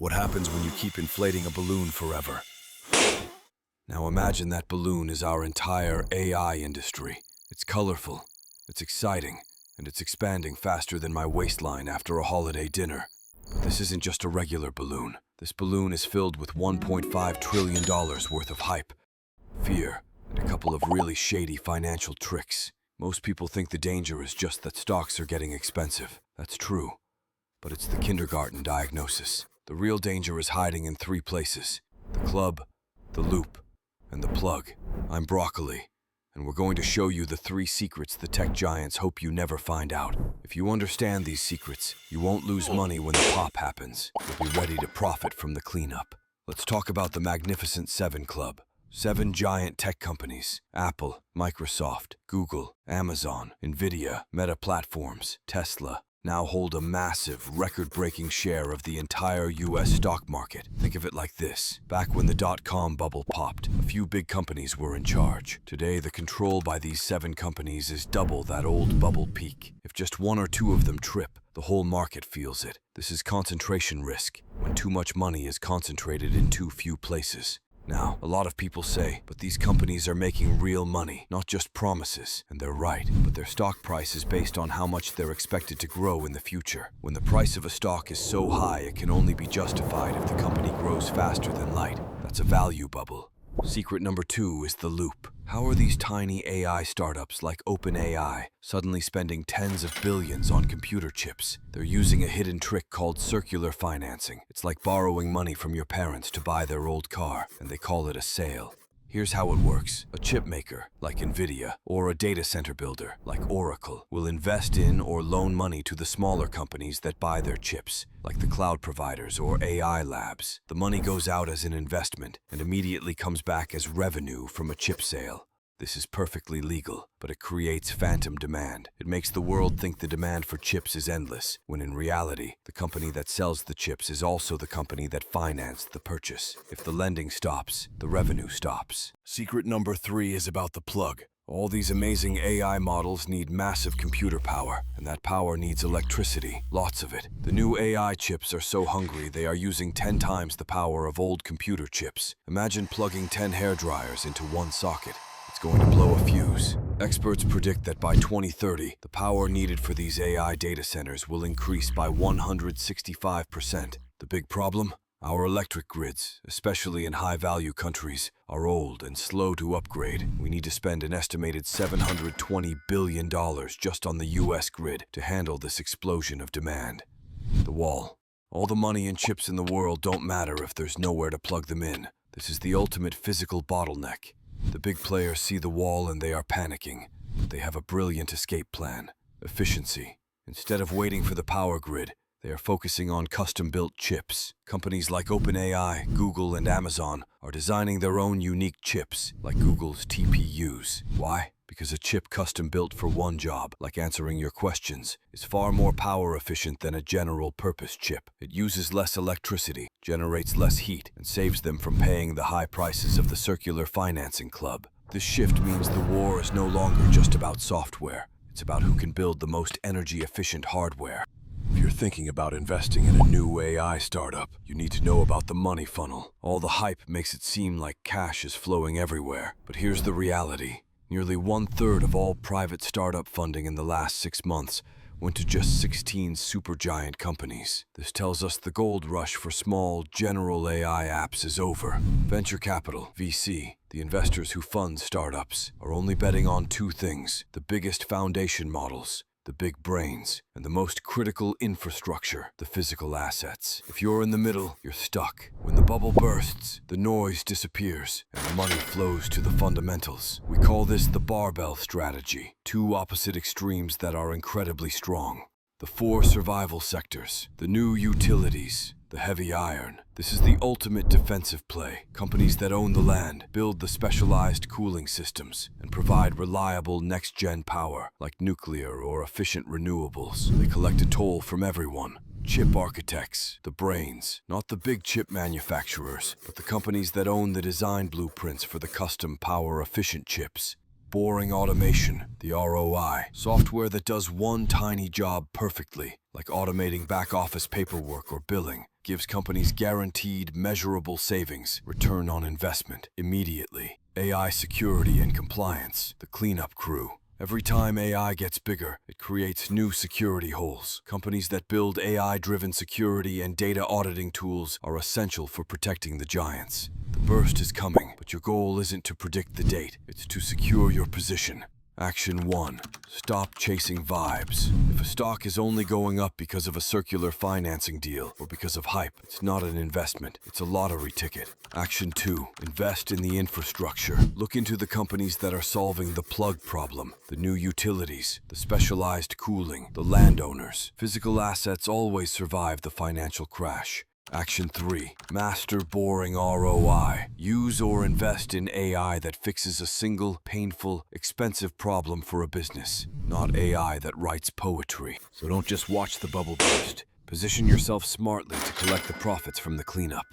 What happens when you keep inflating a balloon forever? Now imagine that balloon is our entire AI industry. It's colorful, it's exciting, and it's expanding faster than my waistline after a holiday dinner. But this isn't just a regular balloon. This balloon is filled with $1.5 trillion worth of hype, fear, and a couple of really shady financial tricks. Most people think the danger is just that stocks are getting expensive. That's true, but it's the kindergarten diagnosis. The real danger is hiding in three places: the club, the loop, and the plug. I'm Bro-ccoli, and we're going to show you the three secrets the tech giants hope you never find out. If you understand these secrets, you won't lose money when the pop happens. You'll be ready to profit from the cleanup. Let's talk about the Magnificent Seven Club. 7 giant tech companies: Apple, Microsoft, Google, Amazon, Nvidia, Meta Platforms, Tesla, now hold a massive, record-breaking share of the entire US stock market. Think of it like this. Back when the dot-com bubble popped, a few big companies were in charge. Today, the control by these 7 companies is double that old bubble peak. If just 1 or 2 of them trip, the whole market feels it. This is concentration risk, when too much money is concentrated in too few places. Now, a lot of people say, but these companies are making real money, not just promises. And they're right, but their stock price is based on how much they're expected to grow in the future. When the price of a stock is so high, it can only be justified if the company grows faster than light. That's a value bubble. Secret number 2 is the loop. How are these tiny AI startups like OpenAI suddenly spending tens of billions on computer chips? They're using a hidden trick called circular financing. It's like borrowing money from your parents to buy their old car, and they call it a sale. Here's how it works. A chip maker, like Nvidia, or a data center builder, like Oracle, will invest in or loan money to the smaller companies that buy their chips, like the cloud providers or AI labs. The money goes out as an investment and immediately comes back as revenue from a chip sale. This is perfectly legal, but it creates phantom demand. It makes the world think the demand for chips is endless, when in reality, the company that sells the chips is also the company that financed the purchase. If the lending stops, the revenue stops. Secret number 3 is about the plug. All these amazing AI models need massive computer power, and that power needs electricity, lots of it. The new AI chips are so hungry they are using 10 times the power of old computer chips. Imagine plugging 10 hair dryers into one socket. It's going to blow a fuse. Experts predict that by 2030, the power needed for these AI data centers will increase by 165%. The big problem? Our electric grids, especially in high-value countries, are old and slow to upgrade. We need to spend an estimated $720 billion just on the US grid to handle this explosion of demand. The wall. All the money and chips in the world don't matter if there's nowhere to plug them in. This is the ultimate physical bottleneck. The big players see the wall and they are panicking, but they have a brilliant escape plan: efficiency. Instead of waiting for the power grid, they are focusing on custom-built chips. Companies like OpenAI, Google, and Amazon are designing their own unique chips, like Google's TPUs. Why? Because a chip custom-built for one job, like answering your questions, is far more power efficient than a general-purpose chip. It uses less electricity, generates less heat, and saves them from paying the high prices of the circular financing club. This shift means the war is no longer just about software. It's about who can build the most energy-efficient hardware. If you're thinking about investing in a new AI startup, you need to know about the money funnel. All the hype makes it seem like cash is flowing everywhere. But here's the reality. Nearly 1/3 of all private startup funding in the last 6 months went to just 16 supergiant companies. This tells us the gold rush for small, general AI apps is over. Venture capital, VC, the investors who fund startups, are only betting on 2 things: the biggest foundation models, the big brains, and the most critical infrastructure, the physical assets. If you're in the middle, you're stuck. When the bubble bursts, the noise disappears, and the money flows to the fundamentals. We call this the Barbell strategy, 2 opposite extremes that are incredibly strong. The 4 survival sectors, the new utilities, the heavy iron. This is the ultimate defensive play. Companies that own the land, build the specialized cooling systems, and provide reliable next-gen power, like nuclear or efficient renewables. They collect a toll from everyone. Chip architects, the brains, not the big chip manufacturers, but the companies that own the design blueprints for the custom power-efficient chips. Boring automation, the ROI, software that does one tiny job perfectly, like automating back-office paperwork or billing. gives companies guaranteed, measurable savings, return on investment, immediately. AI security and compliance, the cleanup crew. Every time AI gets bigger, it creates new security holes. Companies that build AI-driven security and data auditing tools are essential for protecting the giants. The burst is coming, but your goal isn't to predict the date. It's to secure your position. Action 1. Stop chasing vibes. If a stock is only going up because of a circular financing deal or because of hype, it's not an investment, it's a lottery ticket. Action 2. Invest in the infrastructure. Look into the companies that are solving the plug problem, the new utilities, the specialized cooling, the landowners. Physical assets always survive the financial crash. Action 3. Master boring ROI. Use or invest in AI that fixes a single, painful, expensive problem for a business, not AI that writes poetry. So don't just watch the bubble burst. Position yourself smartly to collect the profits from the cleanup.